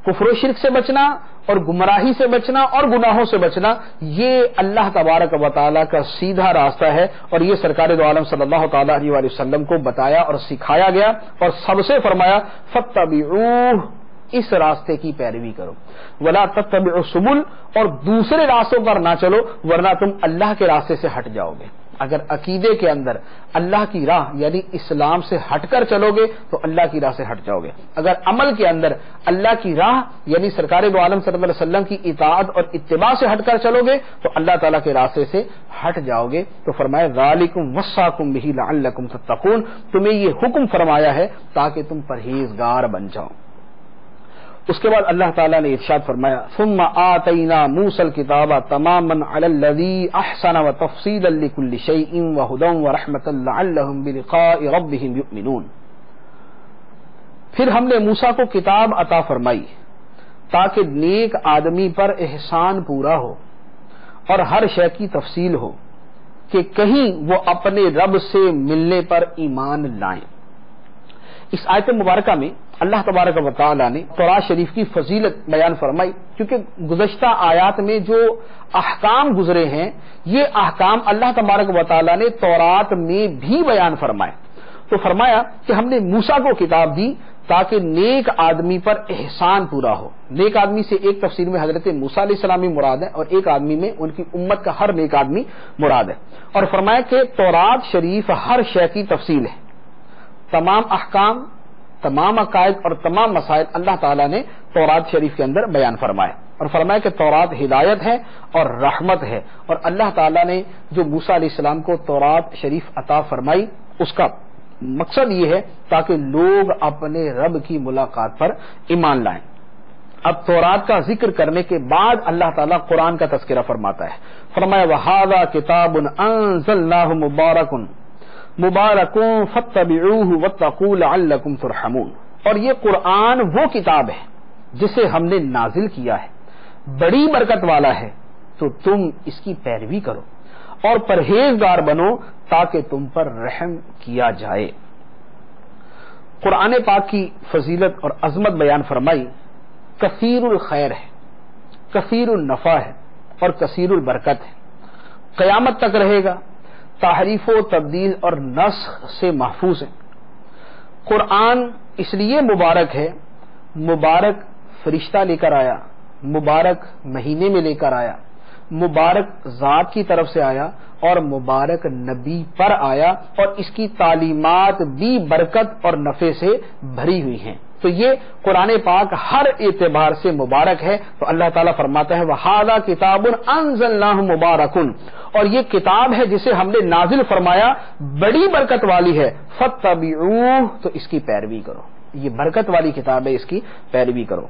کفر و شرک سے بچنا اور گمراہی سے بچنا اور گناہوں سے بچنا، یہ اللہ تبارک و تعالیٰ کا سیدھا راستہ ہے، اور یہ سرکار دو عالم صلی اللہ تعالی علیہ وآلہ وسلم کو بتایا اور سکھایا گیا، اور سب سے فرمایا فاتبعوہ، اس راستے کی پیروی کرو، ولا تتبعوا السبل، اور دوسرے راستوں پر نہ چلو ورنہ تم اللہ کے راستے سے ہٹ جاؤ گے۔ اگر عقیدے کے اندر اللہ کی راہ یعنی اسلام سے ہٹ کر چلو گے تو اللہ کی راہ سے ہٹ جاؤ گے، اگر عمل کے اندر اللہ کی راہ یعنی سرکار دو عالم صلی اللہ علیہ وسلم کی اطاعت اور اتباع سے ہٹ کر چلو گے تو اللہ تعالیٰ کے راستے سے ہٹ جاؤ گے۔ تو فرمایا ذالکم وصاکم بہ لعلکم تتقون، تمہیں یہ حکم فرمایا ہے تاکہ تم پرہیزگار بن جاؤ۔ اس کے بعد اللہ تعالیٰ نے ارشاد فرمایا ثم آتینا موسى الکتاب تماما علی الذی احسن وتفصیلا لکل شیء وہدی ورحمۃ لعلہم بلقاء ربہم یؤمنون، پھر ہم نے موسیٰ کو کتاب عطا فرمائی تاکہ نیک آدمی پر احسان پورا ہو اور ہر شے کی تفصیل ہو کہ کہیں وہ اپنے رب سے ملنے پر ایمان لائیں۔ اس آیت مبارکہ میں اللہ تبارک و تعالیٰ نے تورات شریف کی فضیلت بیان فرمائی، کیونکہ گزشتہ آیات میں جو احکام گزرے ہیں یہ احکام اللہ تبارک و تعالیٰ نے تورات میں بھی بیان فرمائے۔ تو فرمایا کہ ہم نے موسیٰ کو کتاب دی تاکہ نیک آدمی پر احسان پورا ہو۔ نیک آدمی سے ایک تفسیر میں حضرت موسیٰ علیہ السلام مراد ہے اور ایک آدمی میں ان کی امت کا ہر نیک آدمی مراد ہے، اور فرمایا کہ تورات شریف ہر شے کی تفصیل ہے، تمام احکام، تمام عقائد اور تمام مسائل اللہ تعالیٰ نے تورات شریف کے اندر بیان فرمائے، اور فرمایا کہ تورات ہدایت ہے اور رحمت ہے، اور اللہ تعالیٰ نے جو موسیٰ علیہ السلام کو تورات شریف عطا فرمائی اس کا مقصد یہ ہے تاکہ لوگ اپنے رب کی ملاقات پر ایمان لائیں۔ اب تورات کا ذکر کرنے کے بعد اللہ تعالیٰ قرآن کا تذکرہ فرماتا ہے، فرمایا وَهَذَا كِتَابٌ أَنزَلْنَاهُ مُبَارَكٌ فَاتَّبِعُوهُ وَاتَّقُوا لَعَلَّكُمْ تُرْحَمُونَ، اور یہ قرآن وہ کتاب ہے جسے ہم نے نازل کیا ہے، بڑی برکت والا ہے، تو تم اس کی پیروی کرو اور پرہیزگار بنو تاکہ تم پر رحم کیا جائے۔ قرآن پاک کی فضیلت اور عظمت بیان فرمائی، کثیر الخیر ہے، کثیر النفع ہے اور کثیر البرکت ہے، قیامت تک رہے گا، تحریف و تبدیل اور نسخ سے محفوظ ہے۔ قرآن اس لیے مبارک ہے، مبارک فرشتہ لے کر آیا، مبارک مہینے میں لے کر آیا، مبارک ذات کی طرف سے آیا اور مبارک نبی پر آیا، اور اس کی تعلیمات بھی برکت اور نفع سے بھری ہوئی ہیں۔ تو یہ قرآن پاک ہر اعتبار سے مبارک ہے۔ تو اللہ تعالیٰ فرماتا ہے وَهَذَا كِتَابٌ أَنزَلْنَاهُ مُبَارَكٌ، اور یہ کتاب ہے جسے ہم نے نازل فرمایا، بڑی برکت والی ہے، فَاتَّبِعُوهُ، تو اس کی پیروی کرو، یہ برکت والی کتاب ہے، اس کی پیروی کرو۔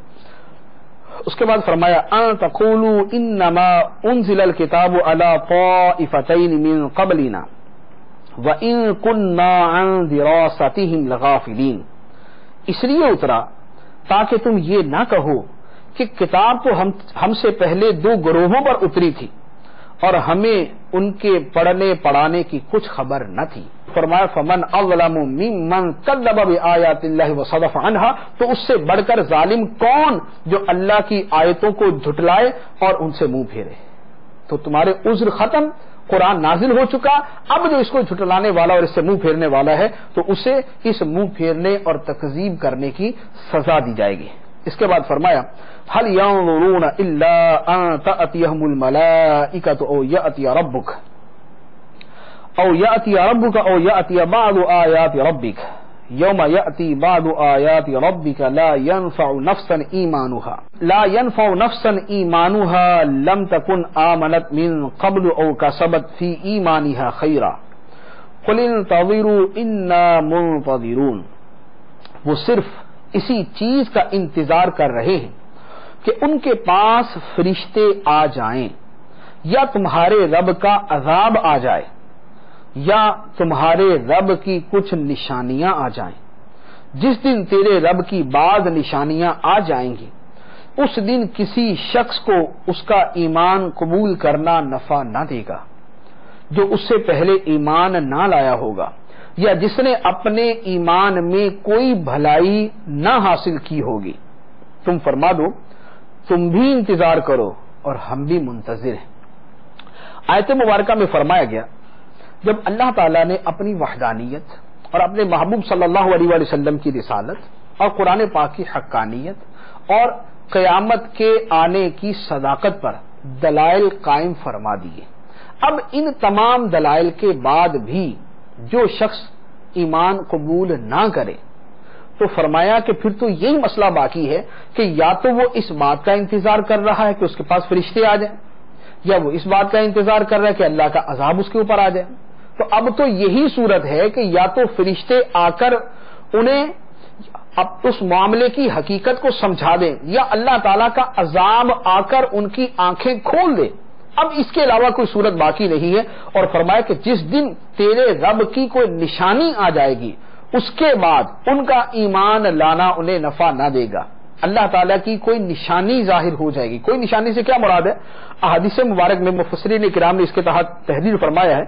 اس کے بعد فرمایا ان تقولوا انما انزل الكتاب على طائفتين من قبلنا وان كنا عن دراستهم لغافلين، اس لیے اترا تاکہ تم یہ نہ کہو کہ کتاب تو ہم سے پہلے دو گروہوں پر اتری تھی اور ہمیں ان کے پڑھنے پڑھانے کی کچھ خبر نہ تھی۔ فرمایا فمن اظلم ممن کذب بآیات اللہ وصدف عنہا، تو اس سے بڑھ کر ظالم کون جو اللہ کی آیتوں کو جھٹلائے اور ان سے منہ پھیرے۔ تو تمہارے عذر ختم، قرآن نازل ہو چکا، اب جو اس کو جھٹلانے والا اور اس سے منہ پھیرنے والا ہے تو اسے اس منہ پھیرنے اور تکذیب کرنے کی سزا دی جائے گی۔ اس کے بعد فرمایا هل ينظرون الا ان تأتيهم الملائكة او يأتي ربك او يأتي بعض آیات ربك يوم يأتي بعض آیات ربك لا ينفع نفسا ایمانها لم تكن آمنت من قبل او كسبت في ایمانها خيرا قل انتظروا انا منتظرون، وہ صرف اسی چیز کا انتظار کر رہے ہیں کہ ان کے پاس فرشتے آ جائیں یا تمہارے رب کا عذاب آ جائے یا تمہارے رب کی کچھ نشانیاں آ جائیں۔ جس دن تیرے رب کی بعض نشانیاں آ جائیں گی اس دن کسی شخص کو اس کا ایمان قبول کرنا نفع نہ دے گا جو اس سے پہلے ایمان نہ لایا ہوگا یا جس نے اپنے ایمان میں کوئی بھلائی نہ حاصل کی ہوگی۔ تم فرما دو تم بھی انتظار کرو اور ہم بھی منتظر ہیں۔ آیت مبارکہ میں فرمایا گیا جب اللہ تعالیٰ نے اپنی وحدانیت اور اپنے محبوب صلی اللہ علیہ وآلہ وسلم کی رسالت اور قرآن پاک کی حقانیت اور قیامت کے آنے کی صداقت پر دلائل قائم فرما دیے، اب ان تمام دلائل کے بعد بھی جو شخص ایمان قبول نہ کرے تو فرمایا کہ پھر تو یہی مسئلہ باقی ہے کہ یا تو وہ اس بات کا انتظار کر رہا ہے کہ اس کے پاس فرشتے آ جائیں، یا وہ اس بات کا انتظار کر رہا ہے کہ اللہ کا عذاب اس کے اوپر آ جائے۔ تو اب تو یہی صورت ہے کہ یا تو فرشتے آ کر انہیں اب اس معاملے کی حقیقت کو سمجھا دیں، یا اللہ تعالیٰ کا عذاب آ کر ان کی آنکھیں کھول دے، اب اس کے علاوہ کوئی صورت باقی نہیں ہے۔ اور فرمایا کہ جس دن تیرے رب کی کوئی نشانی آ جائے گی اس کے بعد ان کا ایمان لانا انہیں نفع نہ دے گا، اللہ تعالیٰ کی کوئی نشانی ظاہر ہو جائے گی۔ کوئی نشانی سے کیا مراد ہے؟ احادیث مبارک میں مفسرین کرام نے اس کے تحت تحریر فرمایا ہے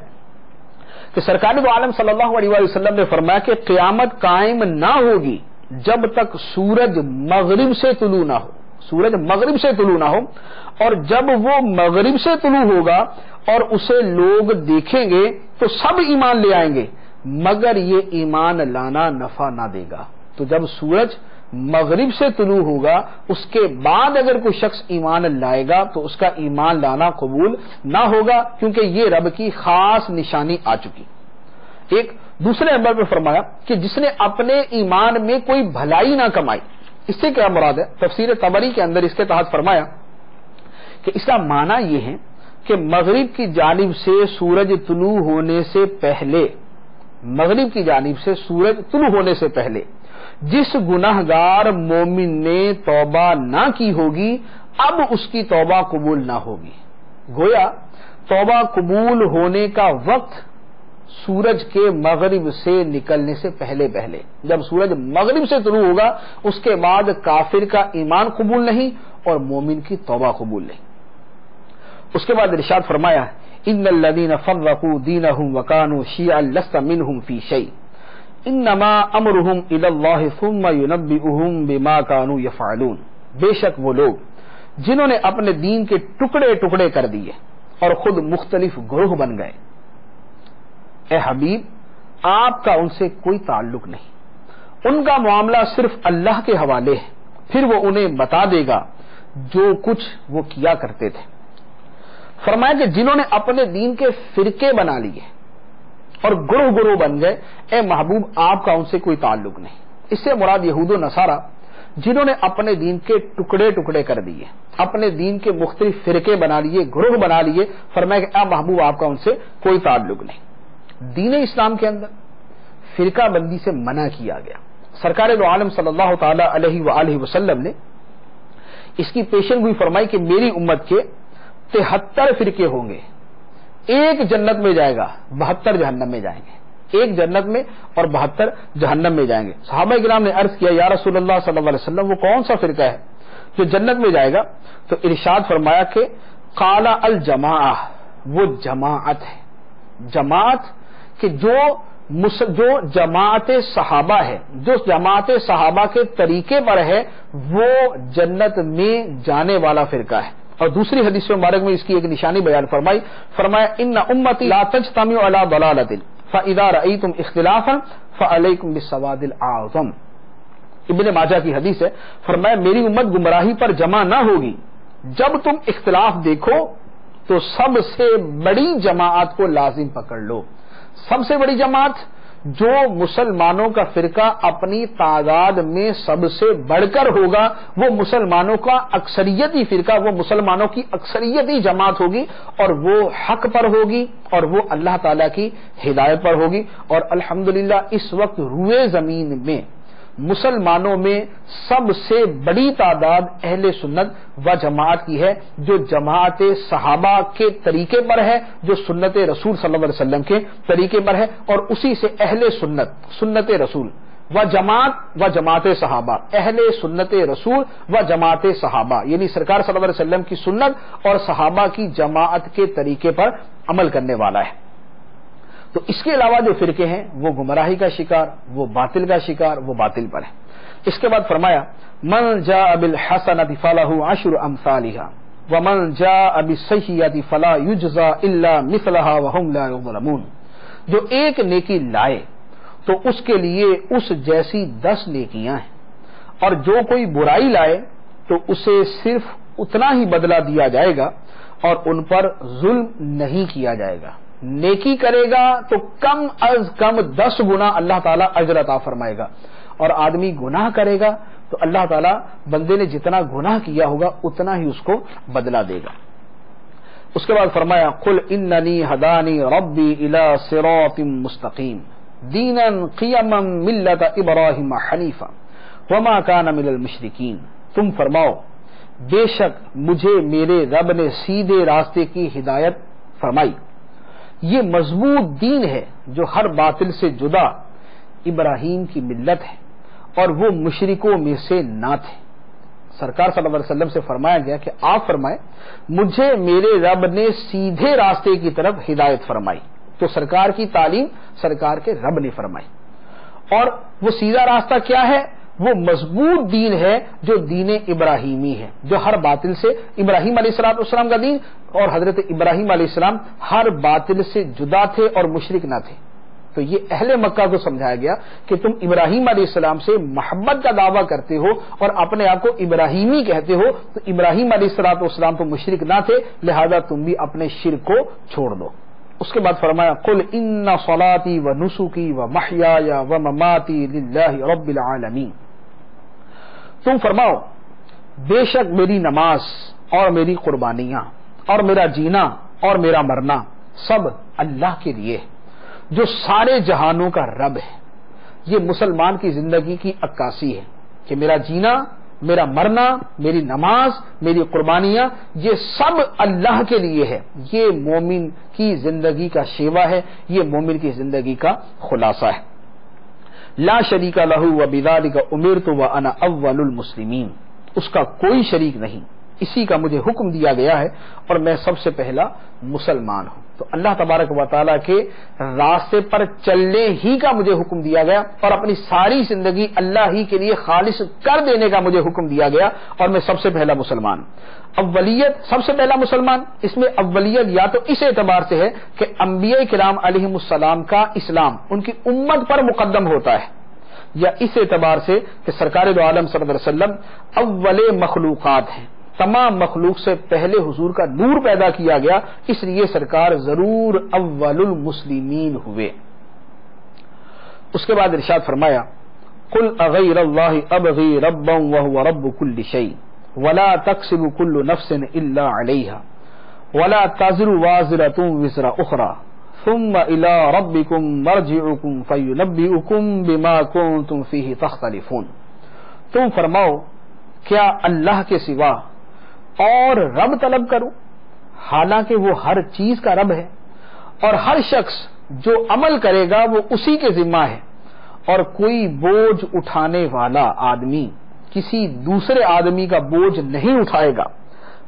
کہ سرکار دو عالم صلی اللہ علیہ وسلم نے فرمایا کہ قیامت قائم نہ ہوگی جب تک سورج مغرب سے طلوع نہ ہو، سورج مغرب سے طلوع نہ ہو، اور جب وہ مغرب سے طلوع ہوگا اور اسے لوگ دیکھیں گے تو سب ایمان لے آئیں گے مگر یہ ایمان لانا نفع نہ دے گا۔ تو جب سورج مغرب سے طلوع ہوگا اس کے بعد اگر کوئی شخص ایمان لائے گا تو اس کا ایمان لانا قبول نہ ہوگا، کیونکہ یہ رب کی خاص نشانی آ چکی۔ ایک دوسرے نمبر پہ فرمایا کہ جس نے اپنے ایمان میں کوئی بھلائی نہ کمائی، اس سے کیا مراد ہے؟ تفسیر طبری کے اندر اس کے تحت فرمایا کہ اس کا معنی یہ ہے کہ مغرب کی جانب سے سورج طلوع ہونے سے پہلے، مغرب کی جانب سے سورج طلوع ہونے سے پہلے جس گناہگار مومن نے توبہ نہ کی ہوگی اب اس کی توبہ قبول نہ ہوگی۔ گویا توبہ قبول ہونے کا وقت سورج کے مغرب سے نکلنے سے پہلے پہلے، جب سورج مغرب سے طلوع ہوگا اس کے بعد کافر کا ایمان قبول نہیں اور مومن کی توبہ قبول نہیں۔ اس کے بعد ارشاد فرمایا ان الذين فرقوا دينهم وكانوا شيعا لست منهم في شيء انما امرهم الى الله ثم ينبئهم بما كانوا يفعلون، بے شک وہ لوگ جنہوں نے اپنے دین کے ٹکڑے ٹکڑے کر دیے اور خود مختلف گروہ بن گئے، اے حبیب آپ کا ان سے کوئی تعلق نہیں، ان کا معاملہ صرف اللہ کے حوالے ہے، پھر وہ انہیں بتا دے گا جو کچھ وہ کیا کرتے تھے۔ فرمایا کہ جنہوں نے اپنے دین کے فرقے بنا لیے اور گروہ گروہ بن گئے، اے محبوب آپ کا ان سے کوئی تعلق نہیں۔ اس سے مراد یہود و نصارہ جنہوں نے اپنے دین کے ٹکڑے ٹکڑے کر دیے، اپنے دین کے مختلف فرقے بنا لیے، گروہ بنا لیے، فرمایا کہ اے محبوب آپ کا ان سے کوئی تعلق نہیں۔ دین اسلام کے اندر فرقہ بندی سے منع کیا گیا۔ سرکار دو عالم صلی اللہ تعالی علیہ وآلہ وسلم نے اس کی پیشن گوئی فرمائی کہ میری امت کے 73 فرقے ہوں گے، ایک جنت میں جائے گا 72 جہنم میں جائیں گے، ایک جنت میں اور 72 جہنم میں جائیں گے۔ صحابہ کرام نے عرض کیا یا رسول اللہ صلی اللہ علیہ وسلم وہ کون سا فرقہ ہے جو جنت میں جائے گا؟ تو ارشاد فرمایا کہ قال الجماعہ، وہ جماعت ہے، جماعت کہ جو جماعت صحابہ ہے، جو جماعت صحابہ کے طریقے پر ہے وہ جنت میں جانے والا فرقہ ہے۔ اور دوسری حدیث مبارک میں اس کی ایک نشانی بیان فرمایا ان امتی لا تجتمع علی ضلالۃ فاذا رأیتم اختلافا فعلیکم بالسواد الاعظم، ابن ماجہ کی حدیث ہے۔ فرمایا میری امت گمراہی پر جمع نہ ہوگی، جب تم اختلاف دیکھو تو سب سے بڑی جماعت کو لازم پکڑ لو۔ سب سے بڑی جماعت جو مسلمانوں کا فرقہ اپنی تعداد میں سب سے بڑھ کر ہوگا، وہ مسلمانوں کا اکثریتی فرقہ، وہ مسلمانوں کی اکثریتی جماعت ہوگی اور وہ حق پر ہوگی اور وہ اللہ تعالی کی ہدایت پر ہوگی۔ اور الحمدللہ اس وقت روئے زمین میں مسلمانوں میں سب سے بڑی تعداد اہل سنت و جماعت کی ہے، جو جماعت صحابہ کے طریقے پر ہے، جو سنت رسول صلی اللہ علیہ وسلم کے طریقے پر ہے، اور اسی سے اہل سنت، سنت رسول و جماعت صحابہ، اہل سنت رسول و جماعت صحابہ، یعنی سرکار صلی اللہ علیہ وسلم کی سنت اور صحابہ کی جماعت کے طریقے پر عمل کرنے والا ہے۔ تو اس کے علاوہ جو فرقے ہیں وہ گمراہی کا شکار، وہ باطل کا شکار، وہ باطل پر ہے۔ اس کے بعد فرمایا من جاء بالحسنۃ فلہ عشر امثالھا ومن جاء بالسیئۃ فلا یجزى الا مثلھا وهم لا یظلمون، جو ایک نیکی لائے تو اس کے لیے اس جیسی 10 نیکیاں ہیں، اور جو کوئی برائی لائے تو اسے صرف اتنا ہی بدلہ دیا جائے گا اور ان پر ظلم نہیں کیا جائے گا۔ نیکی کرے گا تو کم از کم 10 گنا اللہ تعالیٰ اجر عطا فرمائے گا، اور آدمی گناہ کرے گا تو اللہ تعالیٰ بندے نے جتنا گناہ کیا ہوگا اتنا ہی اس کو بدلہ دے گا۔ اس کے بعد فرمایا قل اننی ہدانی ربی الی صراط مستقیم دینا قیما ملت ابراہیم حنیفا وما کان من المشرکین، تم فرماؤ بے شک مجھے میرے رب نے سیدھے راستے کی ہدایت فرمائی، یہ مضبوط دین ہے جو ہر باطل سے جدا ابراہیم کی ملت ہے اور وہ مشرکوں میں سے نہ تھے۔ سرکار صلی اللہ علیہ وسلم سے فرمایا گیا کہ آپ فرمائیں مجھے میرے رب نے سیدھے راستے کی طرف ہدایت فرمائی، تو سرکار کی تعلیم سرکار کے رب نے فرمائی، اور وہ سیدھا راستہ کیا ہے؟ وہ مضبوط دین ہے جو دین ابراہیمی ہے، جو ہر باطل سے، ابراہیم علیہ السلام کا دین، اور حضرت ابراہیم علیہ السلام ہر باطل سے جدا تھے اور مشرک نہ تھے۔ تو یہ اہل مکہ کو سمجھایا گیا کہ تم ابراہیم علیہ السلام سے محبت کا دعویٰ کرتے ہو اور اپنے آپ کو ابراہیمی کہتے ہو، تو ابراہیم علیہ السلام تو مشرک نہ تھے، لہذا تم بھی اپنے شرک کو چھوڑ دو۔ اس کے بعد فرمایا قل ان صلاتی و نسکی و محیای و مماتی للہ رب العالمین، تم فرماؤ بے شک میری نماز اور میری قربانیاں اور میرا جینا اور میرا مرنا سب اللہ کے لیے ہے جو سارے جہانوں کا رب ہے۔ یہ مسلمان کی زندگی کی عکاسی ہے کہ میرا جینا، میرا مرنا، میری نماز، میری قربانیاں، یہ سب اللہ کے لیے ہے۔ یہ مومن کی زندگی کا شیوا ہے، یہ مومن کی زندگی کا خلاصہ ہے۔ لا شریک لہ وبذالک امرت وانا اول المسلمین، اس کا کوئی شریک نہیں، اسی کا مجھے حکم دیا گیا ہے اور میں سب سے پہلا مسلمان ہوں۔ تو اللہ تبارک و تعالیٰ کے راستے پر چلنے ہی کا مجھے حکم دیا گیا اور اپنی ساری زندگی اللہ ہی کے لیے خالص کر دینے کا مجھے حکم دیا گیا، اور میں سب سے پہلا مسلمان۔ اولیت، سب سے پہلا مسلمان، اس میں اولیت یا تو اس اعتبار سے ہے کہ انبیاء کرام علیہم السلام کا اسلام ان کی امت پر مقدم ہوتا ہے، یا اس اعتبار سے کہ سرکار دو عالم صلی اللہ علیہ وسلم اول مخلوقات ہیں، تمام مخلوق سے پہلے حضور کا نور پیدا کیا گیا، اس لیے سرکار ضرور اول المسلمین ہوئے۔ اس کے بعد ارشاد فرمایا قل اغیر اللہ ابغی ربا وهو رب كل شيء ولا تكسب كل نفس الا عليها ولا تزر وازرة وزر اخرى ثم الى ربكم مرجعكم فينبئكم بما كنتم فيه تختلفون، تم فرماؤ کیا اللہ کے سوا اور رب طلب کروں، حالانکہ وہ ہر چیز کا رب ہے، اور ہر شخص جو عمل کرے گا وہ اسی کے ذمہ ہے، اور کوئی بوجھ اٹھانے والا آدمی کسی دوسرے آدمی کا بوجھ نہیں اٹھائے گا،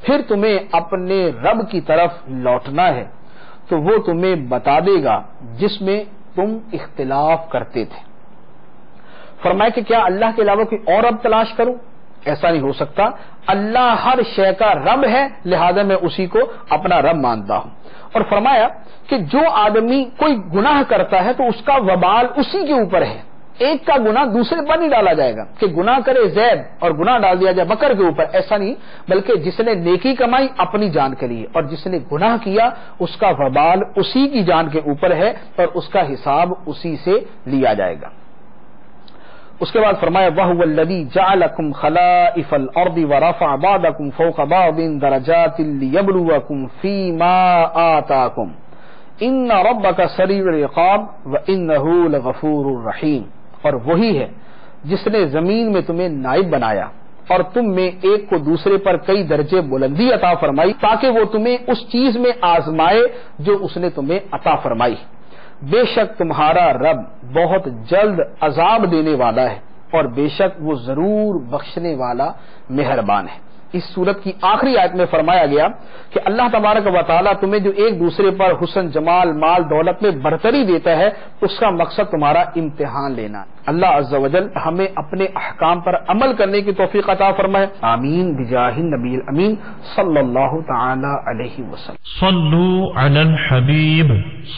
پھر تمہیں اپنے رب کی طرف لوٹنا ہے تو وہ تمہیں بتا دے گا جس میں تم اختلاف کرتے تھے۔ فرمایا کہ کیا اللہ کے علاوہ کوئی اور رب تلاش کروں؟ ایسا نہیں ہو سکتا، اللہ ہر شے کا رب ہے، لہذا میں اسی کو اپنا رب مانتا ہوں۔ اور فرمایا کہ جو آدمی کوئی گناہ کرتا ہے تو اس کا وبال اسی کے اوپر ہے، ایک کا گناہ دوسرے پر نہیں ڈالا جائے گا کہ گناہ کرے زید اور گناہ ڈال دیا جائے بکر کے اوپر، ایسا نہیں، بلکہ جس نے نیکی کمائی اپنی جان کے لیے اور جس نے گناہ کیا اس کا وبال اسی کی جان کے اوپر ہے اور اس کا حساب اسی سے لیا جائے گا۔ اس کے بعد فرمایا وَهُوَ الَّذِي جَعَلَكُمْ خَلَائِفَ الْأَرْضِ وَرَفَعَ بَعْضَكُمْ فَوْقَ بَعْضٍ دَرَجَاتٍ لِيَبْلُوَكُمْ فِي مَا آتَاكُمْ إِنَّ رَبَّكَ سَرِيعُ الْعِقَابِ وَإِنَّهُ لَغَفُورٌ رَحِيمٌ، اور وہی ہے جس نے زمین میں تمہیں نائب بنایا اور تم میں ایک کو دوسرے پر کئی درجے بلندی عطا فرمائی تاکہ وہ تمہیں اس چیز میں آزمائے جو اس نے تمہیں عطا فرمائی، بے شک تمہارا رب بہت جلد عذاب دینے والا ہے اور بے شک وہ ضرور بخشنے والا مہربان ہے۔ اس سورت کی آخری آیت میں فرمایا گیا کہ اللہ تبارک و تعالیٰ تمہیں جو ایک دوسرے پر حسن، جمال، مال، دولت میں برتری دیتا ہے، اس کا مقصد تمہارا امتحان لینا ہے۔ اللہ عز و جل ہمیں اپنے احکام پر عمل کرنے کی توفیق عطا فرمائے، آمین بجاہ النبی الامین صلی اللہ تعالی علیہ وسلم۔ صلو علی الحبیب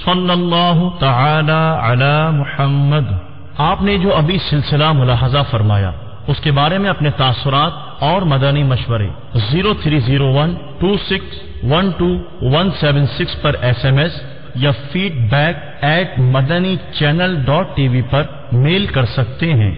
صلی اللہ تعالی علی محمد۔ آپ نے جو ابھی سلسلہ ملاحظہ فرمایا اس کے بارے میں اپنے تاثرات اور مدنی مشورے 030126127176 پر SMS یا feedback@madanichannel.tv پر میل کر سکتے ہیں۔